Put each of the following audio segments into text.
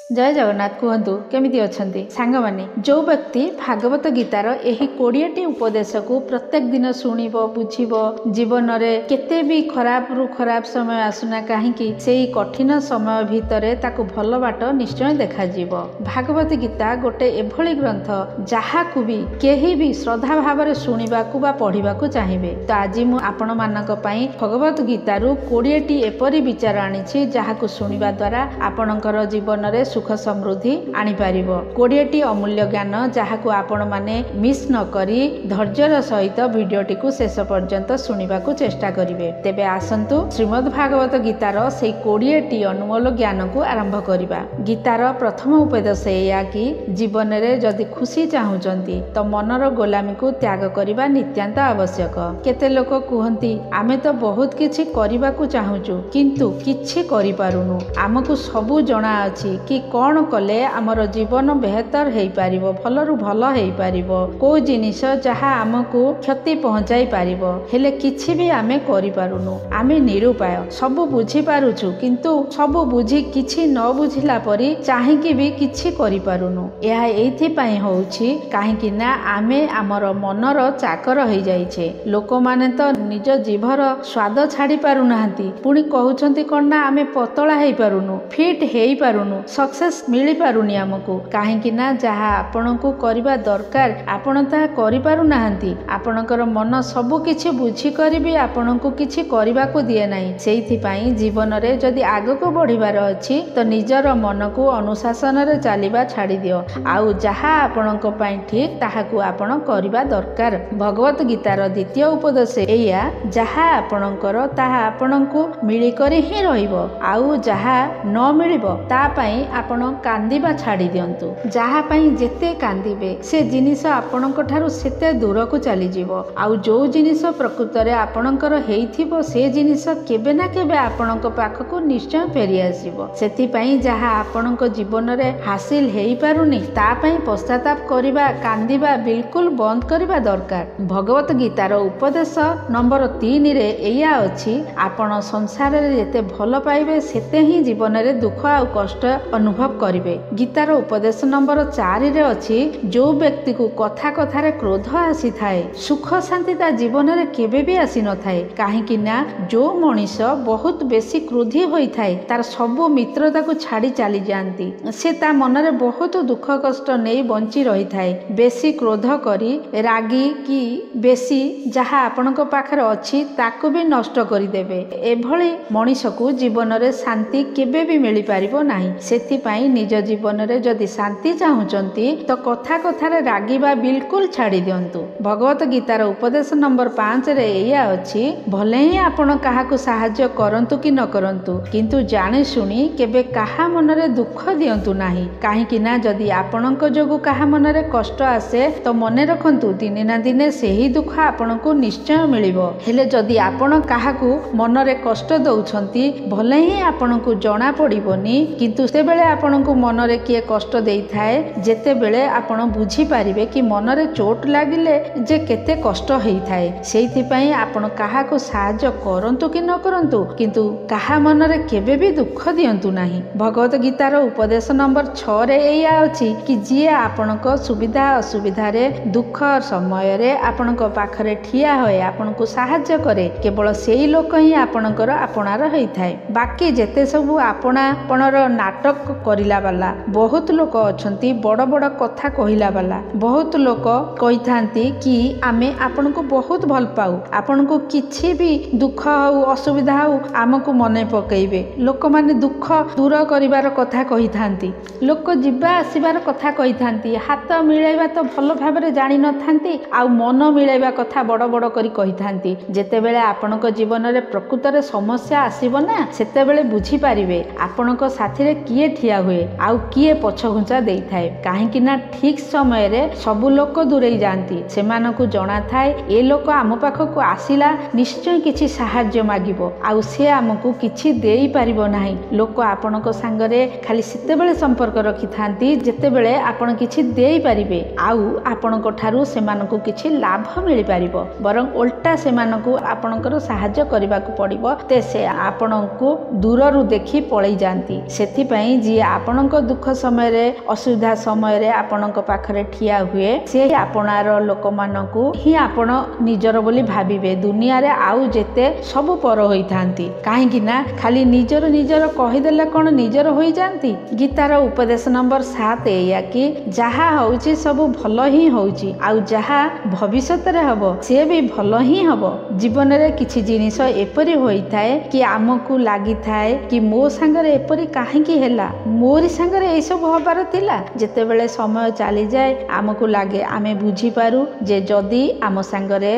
जय जगन्नाथ कहतु केमिति अछंती सांग माने जो व्यक्ति भागवत गीतार एही 20टी उपदेश को प्रत्येक दिन शुणिबो बुझिबो जीवन रे केते भी खराब रु खराब समय आसुना काहेकि सेही कठिन समय भितरे ताकू भल बाट निश्चय देखा जीवो। भागवत गीता गोटे एभली ग्रंथ जहाकू भी केही भी श्रद्धा भाव रे शुणिबाकू बा पढिबाकू चाहिबे। तो आज मु आपण मानक पई भगवत गीतारू 20टी एपरी विचार आनिछि जहाकू शुणिबा द्वारा आपणकर जीवन रे सुख समृद्धि आनी पारिबो। 20टी अमूल्य ज्ञान जहाकू आपण माने मिस न करी धैर्यर सहित वीडियोटी को शेष पर्यंत शुणिबा को चेष्टा करिवे। तेबे आसंतु श्रीमद् भागवत गीतार से 20टी अनमोल ज्ञान को आरंभ करिबा। गीतार प्रथम उपदेश एया कि जीवन रे जदि खुशी चाहुचंती तो मनर गोलामी को त्याग करिबा नित्यांत आवश्यक। केते लोक कहंती आमे तो बहुत किछि करिबा को चाहुचु किंतु किछि करि पारुनु। आमको सबु जणा अछि कि कौन कले आमर जीवन बेहतर हेई पारिबो, भलरु भल हेई पारिबो, को जिनिस जहा आमको क्षति पहुंचाई पारिबो हेले किछि भी आमे करि पारुनु। आमे निरुपाय सबु बुझी पारुछु किंतु सबु बुझी किछि न बुझिला परी चाहिकी भी किछि करि पारुनु। एहा एथि पई होउछि काहेकि ना आमे आमर मनर चाकर हेई जाइछे। लोक माने तो निज जीभर स्वाद छाड़ी पारु नाहंती पुणी कहउछंती कोन ना आमे पतला हेई पारुनु, फिट हेई पारुनु, सक्सेस मिली पारुनी आमको काहेकि ना जहा आपनकू करिबा दरकार आपण ता करि पारु नाहंती। आपणकर मन सबु किछि बुझी करी भी आपनकू किछि करिबाकू दिए नाही। सेइथि पई जीवन रे जदि आगको बढ़िबार अछि तो निजर मन को अनुशासन रे चलिबा छाड़ी दियो आउ जहा आपनक पई ठीक ताहाकू आपण करिबा दरकार। भगवत गीतार द्वितीय उपदेश एया जहा आपनकर ताहा आपनकू मिली करी ही रहिबो आउ जहा न मिलिबो ता पई आपण कांदिबा छाड़ी दियंतु। जहा पई जेते कांदिबे से जिनिस आपणक ठारू सेते दूर को चली जीवो आउ जो जिनिस प्रकृत रे आपणकर हेइथिबो से जिनिस केबे ना केबे आपणक पाखकू निश्चय फेरी आसीबो। सेथि पई जहा आपणक जीवन रे हासिल हेई पारुनी ता पई पश्चाताप करिबा कांदिबा बिल्कुल बंद करिबा दरकार। भगवत गीतार उपदेश नंबर 3 रे एया अछि आपण संसार रे जेते भल पाइबे सेते ही जीवन रे दुख आ कष्ट अनुभव करिवे। गीतार उपदेश नंबर 4 रे अछि जो व्यक्ति को कथा कथा रे क्रोध आसी थाए सुख शांति ता जीवन रे केबे भी आसी न थाए काहेकि ना जो मनीष बहुत बेसी क्रोधी होई थाए तार सबो मित्रता को छाड़ी चली जांती से ता मन रे बहुत दुख कष्ट नै बंची रही थाए। बेसी क्रोध करी रागी कि बेसी जहा आपनक पाखरे अछि ताको भी नष्ट करी देबे। एभली मनीष को जीवन रे शांति केबे भी मिली पारिबो नाही। सेथि पई निज जीवन रे जदि शांति चाहुचंती तो कथा कथा रे रागिबा बिल्कुल छाड़ी दियंतु। भगवत गीतार उपदेश नंबर 5 रे एया अछि भले ही आपण काहाकू सहाय्य करंतु कि न करंतु किंतु जाने सुनी केबे काहा मन रे दुख दियंतु नाही काहेकि ना जदि आपणक जोगु काहा मन रे कष्ट आसे तो मने रखंतु दिने ना दिने सेही दुख आपणकू निश्चय मिलिबो। हेले जदि आपण काहाकू मन रे कष्ट दउछंती भले ही आपणकू जणा पड़िबोनी किंतु से बेले आपणकू मन रे किए कष्ट देई थाए जेते बेले आपण बुझी पारिबे कि मन रे चोट लागिले जे केते कष्ट हेई थाए। सेइथि पई आपण काहाकू सहाय्य करंतु कि न करंतु किंतु काहा मन रे केबे भी दुख दियंतु नाही। भगवत गीतार उपदेश नंबर 6 रे एया अछि कि जिए आपणक सुविधा असुविधा रे दुख समय रे आपणक पाखरे ठिया होय आपणकू सहाय्य करे केवल सेही लोक ही आपणकर आपणार हेई थाए। बाकी जेते सब आपणापणर नाटक करिला वाला बहुत लोक अछंती बड़ बड़ कथा कहिला वाला बहुत लोक कहि थांती कि आमे आपनको बहुत भल पाऊ आपनको किछि भी दुख हो असुविधा हो आमको मने पकेइबे। लोक माने दुख दूर करिवार कथा कहि थांती लोक जिबा आसीबार कथा कहि थांती हाथ मिलाइबा तो भल भाबरे जानि न थांती आ मन मिलाइबा कथा बड़ बड़ करी कहि थांती। जेते बेले आपनको जीवन रे प्रकृत रे समस्या आसीबो ना सेते बेले बुझी पारिबे आपनको साथी रे किए ठिया हुए आउ किए पछघुंचा देई थाए काहेकि ना ठीक समय रे सबु लोक दूरेई जांती सेमानकू जणा थाए ए लोक आम पाखकू आसिला निश्चय किछि सहाय्य मागिबो आउ से आमकू किछि देई पारिबो नाही। लोक आपणक संगरे खाली सेते बेले संपर्क रखि थांती जेते बेले आपण किछि देई पारिबे आउ आपणक ठारू सेमानकू किछि लाभ मिलि पारिबो बरं उल्टा सेमानकू आपणकर सहाय्य करबाकू पड़िबो ते से आपणकू दूररू देखि पळै जांती। सेथि पई जी ଆପଣଙ୍କ ଦୁଃଖ ସମୟରେ ଅସୁବିଧା ସମୟରେ ଆପଣଙ୍କ ପାଖରେ ଠିଆ ହୁଏ ସେ ଆପଣାର ଲୋକମାନଙ୍କୁ ହିଁ ଆପଣ ନିଜର ବୋଲି ଭାବିବେ। ଦୁନିଆରେ ଆଉ ଯେତେ ସବୁ ପର ହୋଇଥାନ୍ତି କାହିଁକି ନା ଖାଲି ନିଜର କହିଦେଲେ କଣ ନିଜର ହୋଇଯାଆନ୍ତି। ଗୀତାର ଉପଦେଶ ନମ୍ବର 7 ଏଇଆ କି ଯାହା ହଉଛି ସବୁ ଭଲ ହିଁ ହଉଛି ଆଉ ଯାହା ଭବିଷ୍ୟତରେ ହବ ସିଏ ବି ଭଲ ହିଁ ହବ। ଜୀବନରେ କିଛି ଜିନିଷ ଏପରି ହୋଇଥାଏ କି ଆମକୁ ଲାଗିଥାଏ କି ମୋ ସାଙ୍ଗରେ ଏପରି କାହିଁକି ହେଲା, ମୋରି ସାଙ୍ଗରେ ଏଇସବୁ ହବାର ଥିଲା। ଯେତେବେଳେ ସମୟ ଚାଲିଯାଏ ଆମକୁ ଲାଗେ ଆମେ ବୁଝିପାରୁ ଯେ ଯଦି ଆମ ସାଙ୍ଗରେ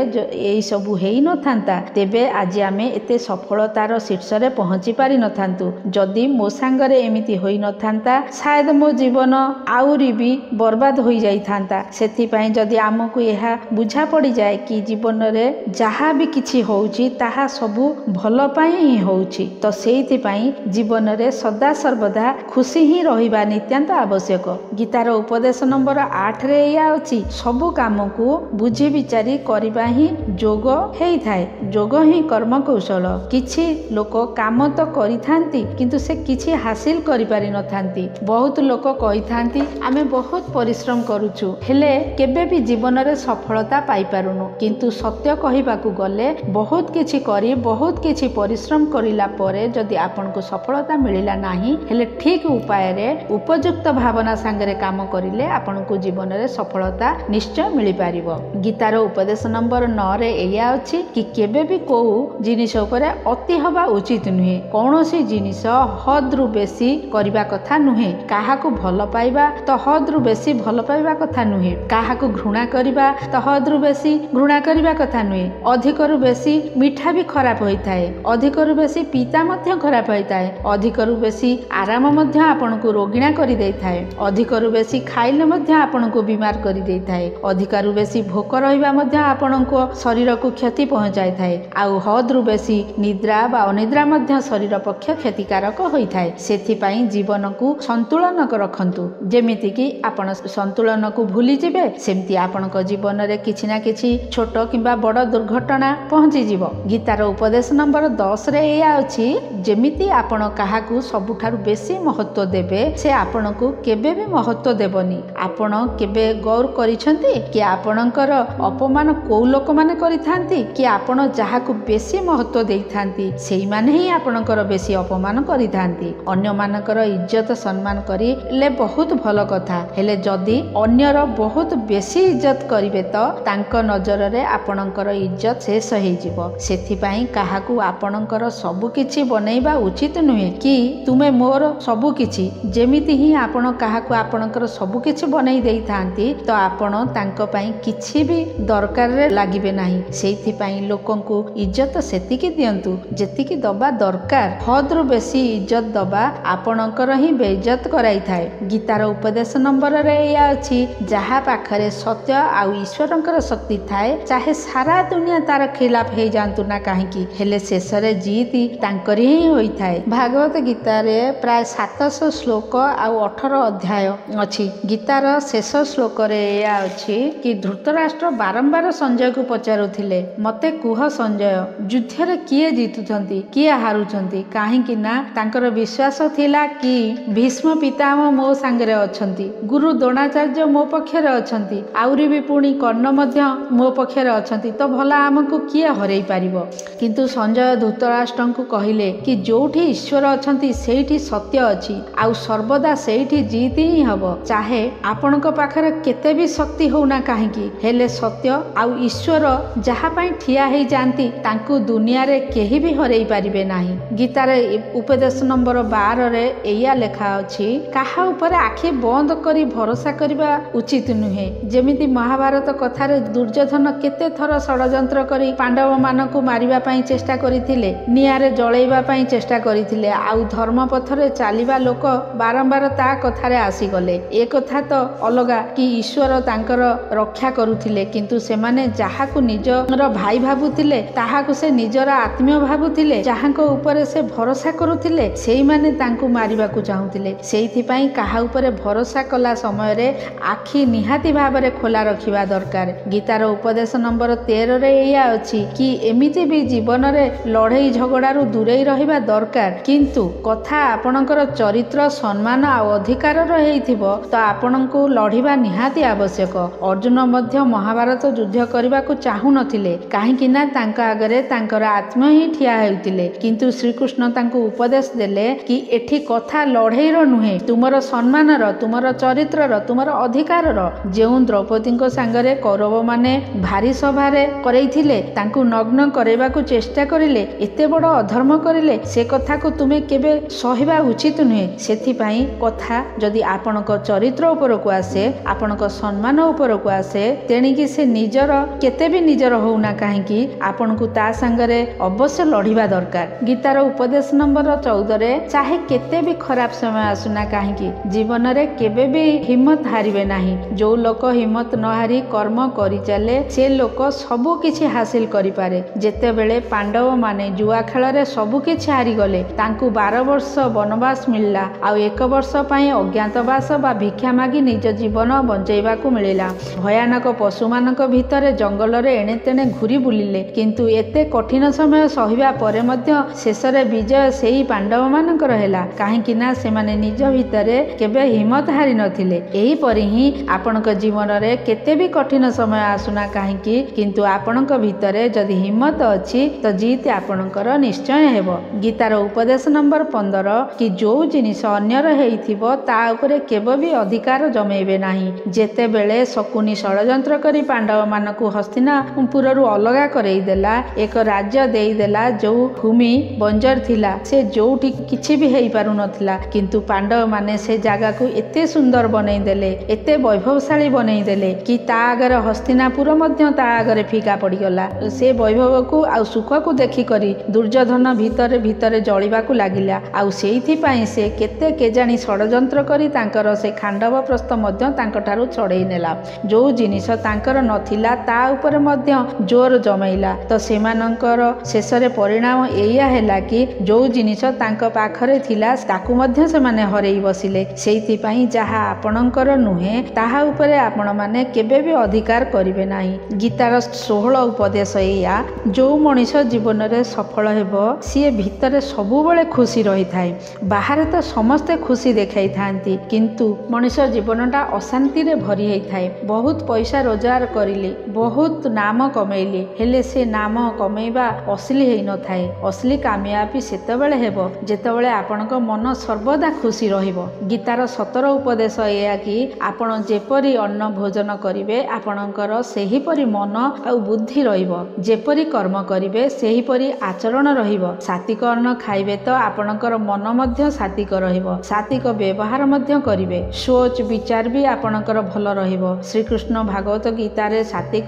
ଏଇସବୁ ହେଇନଥାନ୍ତା ତେବେ ଆଜି ଆମେ ଏତେ ସଫଳତାର ଶୀର୍ଷରେ ପହଞ୍ଚି ପାରିନଥାନ୍ତୁ। ଯଦି ମୋ ସାଙ୍ଗରେ ଏମିତି ହୋଇନଥାନ୍ତା ସାୟଦ ମୋ ଜୀବନ ଆହୁରି ବି ବର୍ବାଦ ହୋଇଯାଇଥାନ୍ତା। ସେଥିପାଇଁ ଯଦି ଆମକୁ ଏହା ବୁଝା ପଡ଼ିଯାଏ କି ଜୀବନରେ ଯାହା ବି କିଛି ହେଉଛି ତାହା ସବୁ ଭଲ ପାଇଁ ହିଁ ହେଉଛି ତ ସେଇଥିପାଇଁ ଜୀବନରେ ସଦା ସର୍ବଦା ଖୁସି ହିଁ ରହିବା ନିତ୍ୟାନ୍ତ ଆବଶ୍ୟକ। ଗୀତାର ଉପଦେଶ ନମ୍ବର 8ରେ ଏଇଆ ଅଛି ସବୁ କାମକୁ ବୁଝି ବିଚାରି କରିବା ହିଁ ଯୋଗ ହେଇଥାଏ। ଯୋଗ ହିଁ କର୍ମ କୌଶଳ। କିଛି ଲୋକ କାମ ତ କରିଥାନ୍ତି କିନ୍ତୁ ସେ କିଛି ହାସିଲ କରିପାରିନଥାନ୍ତି। ବହୁତ ଲୋକ କହିଥାନ୍ତି ଆମେ ବହୁତ ପରିଶ୍ରମ କରୁଛୁ ହେଲେ କେବେ ବି ଜୀବନରେ ସଫଳତା ପାଇପାରୁନୁ। କିନ୍ତୁ ସତ୍ୟ କହିବାକୁ ଗଲେ ବହୁତ କିଛି କରି ବହୁତ କିଛି ପରିଶ୍ରମ କରିଲା ପରେ ଯଦି ଆପଣଙ୍କୁ ସଫଳତା ମିଳିଲା ନାହିଁ ହେଲେ ଠିକ ଉପାୟରେ ଉପଯୁକ୍ତ ଭାବନା ସାଙ୍ଗରେ କାମ କରିଲେ ଆପଣଙ୍କୁ ଜୀବନରେ ସଫଳତା ନିଶ୍ଚୟ ମିଳିପାରିବ। ଗୀତାର ଉପଦେଶ ନମ୍ବର 9ରେ ଏଇଆ ଅଛି କି କେବେ ବି କୋଉ ଜିନିଷ ଉପରେ ଅତି ହେବା ଉଚିତ ନୁହେଁ। କୌଣସି ଜିନିଷ ହଦରୁ ବେଶୀ କରିବା କଥା ନୁହେଁ। କାହାକୁ ଭଲ ପାଇବା ତ ହଦରୁ ବେଶୀ ଭଲ ପାଇବା କଥା ନୁହେଁ। କାହାକୁ ଘୃଣା କରିବା ତ ହଦରୁ ବେଶୀ ଘୃଣା କରିବା କଥା ନୁହେଁ। ଅଧିକରୁ ବେଶୀ ମିଠା ବି ଖରାପ ହୋଇଥାଏ। ଅଧିକରୁ ବେଶୀ ପିତା ମଧ୍ୟ ଖରାପ ହୋଇଥାଏ। ଅଧିକରୁ ବେଶୀ ଆରାମ ମଧ୍ୟ ଆପଣଙ୍କୁ ରୋଗିଣା କରିଦେଇଥାଏ। ଅଧିକରୁ ବେଶୀ ଖାଇଲେ ମଧ୍ୟ ଆପଣଙ୍କୁ ବିମାର କରିଦେଇଥାଏ। ଅଧିକରୁ ବେଶୀ ଭୋକ ରହିବା ମଧ୍ୟ ଆପଣଙ୍କ ଶରୀରକୁ କ୍ଷତି ପହଞ୍ଚାଇଥାଏ। ଆଉ ହଦରୁ ବେଶୀ ନିଦ୍ରା ବା ଅନିଦ୍ରା ମଧ୍ୟ ଶରୀର ପକ୍ଷ କ୍ଷତିକାରକ ହୋଇଥାଏ। ସେଥିପାଇଁ ଜୀବନକୁ ସନ୍ତୁଳନ ରଖନ୍ତୁ। ଯେମିତିକି ଆପଣ ସନ୍ତୁଳନକୁ ଭୁଲିଯିବେ ସେମିତି ଆପଣଙ୍କ ଜୀବନରେ କିଛି ନା କିଛି ଛୋଟ କିମ୍ବା ବଡ଼ ଦୁର୍ଘଟଣା ପହଞ୍ଚିଯିବ। ଗୀତାର ଉପଦେଶ ନମ୍ବର 10ରେ ଏଇଆ ଅଛି ଯେମିତି ଆପଣ କାହାକୁ ସବୁଠାରୁ ବେଶୀ ମହତ୍ଵ ଦେବେ ସେ ଆପଣଙ୍କୁ କେବେ ବି ମହତ୍ଵ ଦେବନି। ଆପଣ କେବେ ଗୌର କରିଛନ୍ତି କି ଆପଣଙ୍କର ଅପମାନ କୋଉ ଲୋକମାନେ କରିଥାନ୍ତି କି ଆପଣ ଯାହାକୁ ବେଶୀ ମହତ୍ଵ ଦେଇଥାନ୍ତି ସେଇମାନେ ହିଁ ଆପଣଙ୍କର ବେଶୀ ଅପମାନ କରିଥାନ୍ତି। ଅନ୍ୟମାନଙ୍କର ଇଜ୍ଜତ ସମ୍ମାନ କରିଲେ ବହୁତ ଭଲ କଥା ହେଲେ ଯଦି ଅନ୍ୟର ବହୁତ ବେଶୀ ଇଜ୍ଜତ କରିବେ ତ ତାଙ୍କ ନଜରରେ ଆପଣଙ୍କର ଇଜ୍ଜତ ଶେଷ ହେଇଯିବ। ସେଥିପାଇଁ କାହାକୁ ଆପଣଙ୍କର ସବୁ କିଛି ବନେଇବା ଉଚିତ ନୁହେଁ କି ତୁମେ ମୋର ସବୁ କିଛି। ଯେମିତି ହିଁ ଆପଣ କାହାକୁ ଆପଣଙ୍କର ସବୁ କିଛି ବନେଇ ଦେଇଥାନ୍ତି ତ ଆପଣ ତାଙ୍କ ପାଇଁ କିଛି ବି ଦରକାରରେ ଲାଗିବେ ନାହିଁ। ସେଇଥିପାଇଁ ଲୋକଙ୍କୁ ଇଜ୍ଜତ ସେତିକି ଦିଅନ୍ତୁ ଯେତିକି ଦବା ଦରକାର। ହଦରୁ ବେଶୀ ଇଜ୍ଜତ ଦବା ଆପଣଙ୍କର ହିଁ ବେଇଜ୍ଜତ କରାଇଥାଏ। ଗୀତାର ଉପଦେଶ ନମ୍ବରରେ ଏଇଆ ଅଛି ଯାହା ପାଖରେ ସତ୍ୟ ଆଉ ଈଶ୍ୱରଙ୍କର ଶକ୍ତି ଥାଏ ଚାହେ ସାରା ଦୁନିଆ ତାର ଖିଲାପ ହେଇଯାଆନ୍ତୁ ନା କାହିଁକି ହେଲେ ଶେଷରେ ଜିତି ତାଙ୍କରି ହିଁ ହୋଇଥାଏ। ଭାଗବତ ଗୀତାରେ ପ୍ରାୟ 700 ଶ୍ଲୋକ ଆଉ 18 ଅଧ୍ୟାୟ ଅଛି। ଗୀତାର ଶେଷ ଶ୍ଲୋକରେ ଏଇଆ ଅଛି କି ଧୃତରାଷ୍ଟ୍ର ବାରମ୍ବାର ସଞ୍ଜୟକୁ ପଚାରୁଥିଲେ ମତେ କୁହ ସଞ୍ଜୟ ଯୁଦ୍ଧରେ କିଏ ଜିତୁଛନ୍ତି କିଏ ହାରୁଛନ୍ତି କାହିଁକି ନା ତାଙ୍କର ବିଶ୍ୱାସ ଥିଲା କି ଭୀଷ୍ମ ପିତାମହ ମୋ ସାଙ୍ଗରେ ଅଛନ୍ତି, ଗୁରୁ ଦ୍ରୋଣାଚାର୍ଯ୍ୟ ମୋ ପକ୍ଷରେ ଅଛନ୍ତି, ଆହୁରି ବି ପୁଣି କର୍ଣ୍ଣ ମଧ୍ୟ ମୋ ପକ୍ଷରେ ଅଛନ୍ତି ତ ଭଲ ଆମକୁ କିଏ ହରେଇ ପାରିବ। କିନ୍ତୁ ସଞ୍ଜୟ ଧୃତରାଷ୍ଟ୍ରଙ୍କୁ କହିଲେ କି ଯୋଉଠି ଈଶ୍ୱର ଅଛନ୍ତି ସେଇଠି ସତ୍ୟ ଅଛି ଆଉ ସର୍ବଦା ସେଇଠି ଜିତି ହିଁ ହବ। ଚାହେ ଆପଣଙ୍କ ପାଖରେ କେତେ ବି ଶକ୍ତି ହଉନା କାହିଁକି ହେଲେ ସତ୍ୟ ଆଉ ଈଶ୍ୱର ଯାହା ପାଇଁ ଠିଆ ହେଇଯାଆନ୍ତି ତାଙ୍କୁ ଦୁନିଆରେ କେହି ବି ହରେଇ ପାରିବେ ନାହିଁ। ଗୀତାରେ ଉପଦେଶ ନମ୍ବର 12ରେ ଏଇଆ ଲେଖା ଅଛି କାହା ଉପରେ ଆଖି ବନ୍ଦ କରି ଭରସା କରିବା ଉଚିତ ନୁହେଁ। ଯେମିତି ମହାଭାରତ କଥାରେ ଦୁର୍ଯ୍ୟୋଧନ କେତେ ଥର ଷଡ଼ଯନ୍ତ୍ର କରି ପାଣ୍ଡବ ମାନଙ୍କୁ ମାରିବା ପାଇଁ ଚେଷ୍ଟା କରିଥିଲେ, ନିଆଁରେ ଜଳେଇବା ପାଇଁ ଚେଷ୍ଟା କରିଥିଲେ ଆଉ ଧର୍ମ ପଥରେ ଚାଲିବା ଲୋକ ବାରମ୍ବାର ତା କଥାରେ ଆସିଗଲେ। ଏ କଥା ତ ଅଲଗା କି ଈଶ୍ୱର ତାଙ୍କର ରକ୍ଷା କରୁଥିଲେ କିନ୍ତୁ ସେମାନେ ଯାହାକୁ ନିଜର ଭାଇ ଭାବୁଥିଲେ ତାହାକୁ ସେ ନିଜର ଆତ୍ମୀୟ ଭାବୁଥିଲେ, ଯାହାଙ୍କ ଉପରେ ସେ ଭରସା କରୁଥିଲେ ସେଇମାନେ ତାଙ୍କୁ ମାରିବାକୁ ଚାହୁଁଥିଲେ। ସେଇଥିପାଇଁ କାହା ଉପରେ ଭରସା କଲା ସମୟରେ ଆଖି ନିହାତି ଭାବରେ ଖୋଲା ରଖିବା ଦରକାର। ଗୀତାର ଉପଦେଶ ନମ୍ବର 13ରେ ଏଇଆ ଅଛି କି ଏମିତି ବି ଜୀବନରେ ଲଢ଼େଇ ଝଗଡ଼ାରୁ ଦୂରେଇ ରହିବା ଦରକାର କିନ୍ତୁ କଥା ଆପଣଙ୍କର ଚରିତ୍ର ସମ୍ମାନ ଆଉ ଅଧିକାରର ହେଇଥିବ ତ ଆପଣଙ୍କୁ ଲଢ଼ିବା ନିହାତି ଆବଶ୍ୟକ। ଅର୍ଜୁନ ମଧ୍ୟ ମହାଭାରତ ଯୁଦ୍ଧ କରିବାକୁ ଚାହୁଁନଥିଲେ, କାହିଁକି ନା ତାଙ୍କ ଆଗରେ ତାଙ୍କର ଆତ୍ମ ହିଁ ଠିଆ ହେଉଥିଲେ। କିନ୍ତୁ ଶ୍ରୀକୃଷ୍ଣ ତାଙ୍କୁ ଉପଦେଶ ଦେଲେ କି ଏଠି କଥା ଲଢ଼େଇର ନୁହେଁ, ତୁମର ସମ୍ମାନର, ତୁମର ଚରିତ୍ରର, ତୁମର ଅଧିକାରର। ଯେଉଁ ଦ୍ରୌପଦୀଙ୍କ ସାଙ୍ଗରେ କୌରବମାନେ ଭାରି ସଭାରେ କରେଇଥିଲେ, ତାଙ୍କୁ ନଗ୍ନ କରାଇବାକୁ ଚେଷ୍ଟା କରିଲେ, ଏତେ ବଡ଼ ଅଧର୍ମ କରିଲେ, ସେ କଥାକୁ ତୁମେ କେବେ ସହିବା ଉଚିତ ନୁହେଁ। ସେଥିପାଇଁ କଥା ଯଦି ଆପଣଙ୍କ ଚରିତ୍ର ଉପରକୁ ଆସେ, ଆପଣଙ୍କ ସମ୍ମାନ ଉପରକୁ ଆସେ, ତେଣିକି ସେ ନିଜର କେତେ ବି ନିଜର ହଉନା କାହିଁକି ଆପଣଙ୍କୁ ତା ସାଙ୍ଗରେ ଅବଶ୍ୟ ଲଢ଼ିବା ଦରକାର। ଗୀତାର ଉପଦେଶ ନମ୍ବର 14ରେ ଚାହେ କେତେ ବି ଖରାପ ସମୟ ଆସୁନା କାହିଁକି ଜୀବନରେ କେବେ ବି ହିମ୍ମତ ହାରିବେ ନାହିଁ। ଯେଉଁ ଲୋକ ହିମ୍ମତ ନ ହାରି କର୍ମ କରିଚାଲେ ସେ ଲୋକ ସବୁ କିଛି ହାସିଲ କରିପାରେ। ଯେତେବେଳେ ପାଣ୍ଡବମାନେ ଜୁଆ ଖେଳରେ ସବୁ କିଛି ହାରିଗଲେ, ତାଙ୍କୁ 12 ବର୍ଷ ବନବାସ ମିଳିଲା, ଆଉ 1 ବର୍ଷ ପାଇଁ ଅଜ୍ଞାତବାସ ବା ଭିକ୍ଷା ମାଗି ନିଜ ଜୀବନ ବଞ୍ଚାଇବାକୁ ମିଳିଲା। ଭୟାନକ ପଶୁମାନଙ୍କ ଭିତରେ ଜଙ୍ଗଲରେ ଏଣେ ତେଣେ ଘୁରି ବୁଲିଲେ, କିନ୍ତୁ ଏତେ କଠିନ ସମୟ ସହିବା ପରେ ମଧ୍ୟ ଶେଷରେ ବିଜୟ ସେହି ପାଣ୍ଡବମାନଙ୍କର ହେଲା, କାହିଁକି ନା ସେମାନେ ନିଜ ଭିତରେ କେବେ ହିମ୍ମତ ହାରି ନଥିଲେ। ଏହିପରି ହିଁ ଆପଣଙ୍କ ଜୀବନରେ କେତେ ବି କଠିନ ସମୟ ଆସୁନା କାହିଁକି, କିନ୍ତୁ ଆପଣଙ୍କ ଭିତରେ ଯଦି ହିମ୍ମତ ଅଛି ତ ଜିତ୍ ଆପଣଙ୍କର ନିଶ୍ଚୟ ହେବ। ଗୀତାର ଉପଦେଶ ନମ୍ବର 15 କି ଯେଉଁ ଜିନିଷ ଅନ୍ୟର ହେଇଥିବ ତା ଉପରେ କେବେ ବି ଅଧିକାର ଜମେଇବେ ନାହିଁ। ଯେତେବେଳେ ଶକୁନି ଷଡ଼ଯନ୍ତ୍ର କରି ପାଣ୍ଡବମାନଙ୍କୁ ହସ୍ତିନାପୁରରୁ ଅଲଗା କରେଇଦେଲା, ଏକ ରାଜ୍ୟ ଦେଇଦେଲା ଯେଉଁ ଭୂମି ବଞ୍ଜର ଥିଲା, ସେ ଯେଉଁଠି କିଛି ବି ହେଇପାରୁନଥିଲା, କିନ୍ତୁ ପାଣ୍ଡବମାନେ ସେ ଜାଗାକୁ ଏତେ ସୁନ୍ଦର ବନେଇ ଦେଲେ, ଏତେ ବୈଭବଶାଳୀ ବନେଇ ଦେଲେ କି ତା ଆଗରେ ହସ୍ତିନାପୁର ମଧ୍ୟ ତା ଆଗରେ ଫିକା ପଡ଼ିଗଲା। ସେ ବୈଭବକୁ ଆଉ ସୁଖକୁ ଦେଖିକରି ଦୁର୍ଯ୍ୟୋଧନ ଭିତରେ ଭିତରେ ଜଳିବାକୁ ଲାଗିଲା। ଆଉ ସେଇଥିପାଇଁ ସେ କେତେ କେଜାଣି ଷଡ଼ଯନ୍ତ୍ର କରି ତାଙ୍କର ସେ ଖାଣ୍ଡବ ପ୍ରସ୍ଥ ମଧ୍ୟ ତାଙ୍କଠାରୁ ଛଡ଼େଇ ନେଲା। ଯେଉଁ ଜିନିଷ ତାଙ୍କର ନଥିଲା ତା ଉପରେ ମଧ୍ୟ ଜୋର ଜମେଇଲା। ତ ସେମାନଙ୍କର ଶେଷରେ ପରିଣାମ ଏଇଆ ହେଲା କି ଯେଉଁ ଜିନିଷ ତାଙ୍କ ପାଖରେ ଥିଲା ତାକୁ ମଧ୍ୟ ସେମାନେ ହରେଇ ବସିଲେ। ସେଇଥିପାଇଁ ଯାହା ଆପଣଙ୍କର ନୁହେଁ ତାହା ଉପରେ ଆପଣମାନେ କେବେ ବି ଅଧିକାର କରିବେ ନାହିଁ। ଗୀତାର 16 ଉପଦେଶ ଏଇଆ, ଯେଉଁ ମଣିଷ ଜୀବନରେ ସଫଳ ହେବ ସିଏ ଭିତରେ ସବୁବେଳେ ଖୁସି ରହିଥାଏ। ବାହାରେ ତ ସମସ୍ତେ ଖୁସି ଦେଖାଇଥାନ୍ତି, କିନ୍ତୁ ମଣିଷ ଜୀବନଟା ଅଶାନ୍ତିରେ ଭରି ହେଇଥାଏ। ବହୁତ ପଇସା ରୋଜଗାର କରିଲି, ବହୁତ ନାମ କମେଇଲି, ହେଲେ ସେ ନାମ କମେଇବା ଅସଲି ହେଇନଥାଏ। ଅସଲି କାମୟାବୀ ସେତେବେଳେ ହେବ ଯେତେବେଳେ ଆପଣଙ୍କ ମନ ସର୍ବଦା ଖୁସି ରହିବ। ଗୀତାର 17 ଉପଦେଶ ଏଇଆ କି ଆପଣ ଯେପରି ଅନ୍ନ ଭୋଜନ କରିବେ ଆପଣଙ୍କର ସେହିପରି ମନ ଆଉ ବୁଦ୍ଧି ରହିବ, ଯେପରି କର୍ମ କରିବେ ସେହିପରି ଆଚରଣ ରହିବ। ସାତ୍ୱିକ ଅନ୍ନ ଖାଇବେ ତ ଆପଣଙ୍କର ମନ ମଧ୍ୟ ସାତ୍ୱିକ ରହିବ, ସାତ୍ୱିକ ବ୍ୟବହାର ମଧ୍ୟ କରିବେ, ସୋଚ ବିଚାର ବି ଆପଣଙ୍କର ଭଲ ରହିବ। ଶ୍ରୀକୃଷ୍ଣ ଭାଗବତ ଗୀତାରେ ସାତ୍ୱିକ,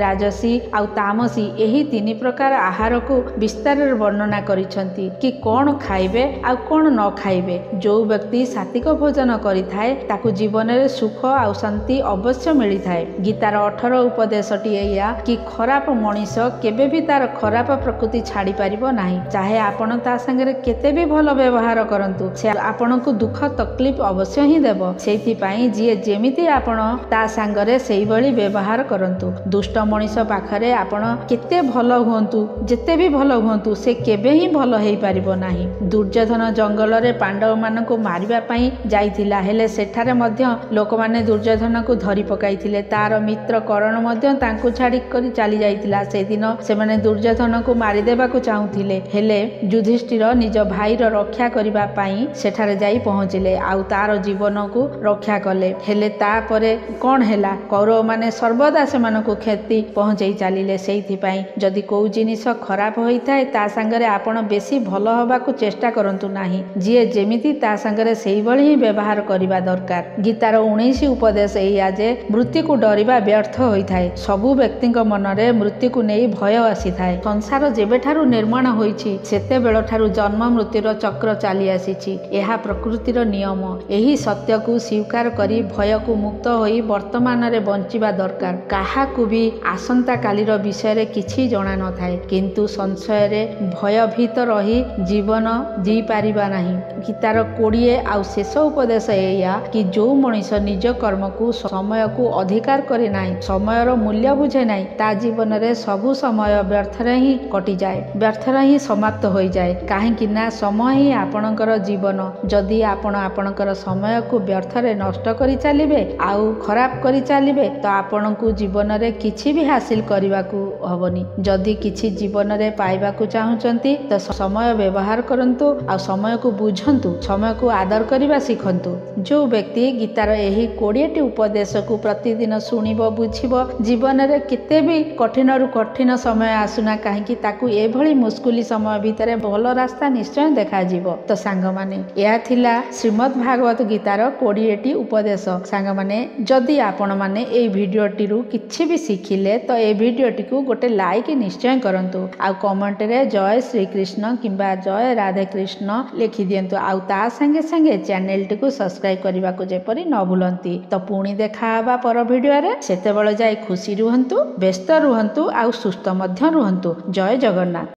ରାଜସୀ ଆଉ ତାମସୀ ଏହି 3 ପ୍ରକାର ଆହାରକୁ ବିସ୍ତାରରେ ବର୍ଣ୍ଣନା କରିଛନ୍ତି କି କ'ଣ ଖାଇବେ ଆଉ କ'ଣ ନ ଖାଇବେ। ଯେଉଁ ବ୍ୟକ୍ତି ସାତ୍ୱିକ ଭୋଜନ କରିଥାଏ ତାକୁ ଜୀବନରେ ସୁଖ ଆଉ ଶାନ୍ତି ଅବଶ୍ୟ ମିଳିଥାଏ। ଗୀତାର 18 ଉପଦେଶଟି ଏଇଆ କି ଖରାପ ମଣିଷ କେବେ ବି ତାର ଖରାପ ପ୍ରକୃତି ଛାଡ଼ି ପାରିବ ନାହିଁ। ଚାହେ ଆପଣ ତା ସାଙ୍ଗରେ କେତେ ବି ଭଲ ବ୍ୟବହାର କରନ୍ତୁ, ସେ ଆପଣଙ୍କୁ ଦୁଃଖ ତକଲିଫ ଅବଶ୍ୟ ହିଁ ଦେବ। ସେଇଥିପାଇଁ ଯିଏ ଯେମିତି ଆପଣ ତା ସାଙ୍ଗରେ ସେଇଭଳି ବ୍ୟବହାର କରନ୍ତୁ। ଦୁଷ୍ଟ ମଣିଷ ପାଖରେ ଆପଣ କେତେ ଭଲ ହୁଅନ୍ତୁ, ଯେତେ ବି ଭଲ ହୁଅନ୍ତୁ, ସେ କେବେ ହିଁ ଭଲ ହେଇପାରିବ ନାହିଁ। ଦୁର୍ଯ୍ୟୋଧନ ଜଙ୍ଗଲରେ ପାଣ୍ଡବମାନଙ୍କୁ ମାରିବା ପାଇଁ ଯାଇଥିଲା, ହେଲେ ସେଠାରେ ମଧ୍ୟ ଲୋକମାନେ ଦୁର୍ଯ୍ୟୋଧନକୁ ଧରି ପକାଇଥିଲେ। ତାର ମିତ୍ର କରଣ ମଧ୍ୟ ତାଙ୍କୁ ଛାଡ଼ି କରି ଚାଲି ଯାଇଥିଲା। ସେଦିନ ସେମାନେ ଦୁର୍ଯ୍ୟୋଧନକୁ ମାରିଦେବାକୁ ଚାହୁଁଥିଲେ, ହେଲେ ଯୁଧିଷ୍ଠିର ନିଜ ଭାଇର ରକ୍ଷା କରିବା ପାଇଁ ସେଠାରେ ଯାଇ ପହଞ୍ଚିଲେ ଆଉ ତାର ଜୀବନକୁ ରକ୍ଷା କଲେ। ହେଲେ ତାପରେ କ'ଣ ହେଲା, କୌରବମାନେ ସର୍ବଦା ସେମାନଙ୍କୁ କ୍ଷତି ପହଞ୍ଚେଇ ଚାଲିଲେ। ସେଇଥିପାଇଁ ଯଦି କୋଉ ଜିନିଷ ଖରାପ ହୋଇଥାଏ ତା ସାଙ୍ଗରେ ଆପଣ ବେଶୀ ଭଲ ହେବାକୁ ଚେଷ୍ଟା କରନ୍ତୁ ନାହିଁ। ଯିଏ ଯେମିତି ତା ସାଙ୍ଗରେ ସେଇଭଳି ହିଁ ବ୍ୟବହାର କରିବା ଦରକାର। ଗୀତାର 19 ଉପଦେଶ ଏଇଆ ଯେ ମୃତ୍ୟୁକୁ ଡରିବା ବ୍ୟର୍ଥ ହୋଇଥାଏ। ସବୁ ବ୍ୟକ୍ତିଙ୍କ ମନରେ ମୃତ୍ୟୁକୁ ନେଇ ଭୟ ଆସିଥାଏ। ସଂସାର ଯେବେଠାରୁ ନିର୍ମାଣ ହୋଇଛି ସେତେବେଳଠାରୁ ଜନ୍ମ ମୃତ୍ୟୁର ଚକ୍ର ଚାଲି ଆସିଛି। ଏହା ପ୍ରକୃତିର ନିୟମ। ଏହି ସତ୍ୟକୁ ସ୍ୱୀକାର କରି ଭୟକୁ ମୁକ୍ତ ହୋଇ ବର୍ତ୍ତମାନରେ ବଞ୍ଚିବା ଦରକାର। କାହାକୁ ବି ଆସନ୍ତାକାଲିର ବିଷୟରେ କିଛି ଜଣା ନଥାଏ, କିନ୍ତୁ ସଂଶୟରେ ଭୟଭୀତ ରହି ଜୀବନ ଜିଇପାରିବା ନାହିଁ। ଗୀତାର 20 ଆଉ ଶେଷ ଉପଦେଶ ଏଇଆ କି ଯେଉଁ ମଣିଷ ନିଜ କର୍ମକୁ ସମୟକୁ ଅଧିକାର କରେ ନାହିଁ, ସମୟର ମୂଲ୍ୟ ବୁଝେ ନାହିଁ, ତା ଜୀବନରେ ସବୁ ସମୟ ବ୍ୟର୍ଥରେ ହିଁ କଟିଯାଏ, ବ୍ୟର୍ଥରେ ହିଁ ସମାପ୍ତ ହୋଇଯାଏ। କାହିଁକି ନା ସମୟ ହିଁ आपणकर जीवन जदि आपण आपणकर समय को व्यर्थरे नष्ट करि चलिबे आउ खराब करि चलिबे तो आपण को जीवन रे किछि भी हासिल करबा को हबनी। जदि किछि जीवन रे पाइबा को चाहुचंती तो समय व्यवहार करंतु आ समय को बुझंतु समय को आदर करबा सिखंतु। जो व्यक्ति गीतार एही 20टी उपदेश को प्रतिदिन शुणिबो बुझिबो जीवन रे केते भी कठिन रु कठिन समय आसुना कहीं ताकू एभली मुस्कुली समय भितर भल रास्ता निश्चय देखा जीवो। तो सांग माने यह थिला श्रीमद् भागवत गीतार 20टी उपदेश। सांग माने जदि आपण माने ए भिडियोटी रु किछि भी शिखिले तो ए भिडियोटी को गोटे लाइक निश्चय करंतु आ कमेंट रे जय श्री कृष्ण किंबा जय राधे कृष्ण लिखि दियंतु आ ता संगे संगे चैनल टी को सब्सक्राइब करबा को जेपरि न भूलंती। तो पुणी देखा हबा पर भिडियो रे सेते बेले जाय खुशी रुहंतु व्यस्त रुहंतु आ सुस्थ मध्य रुहंतु। जय जगन्नाथ।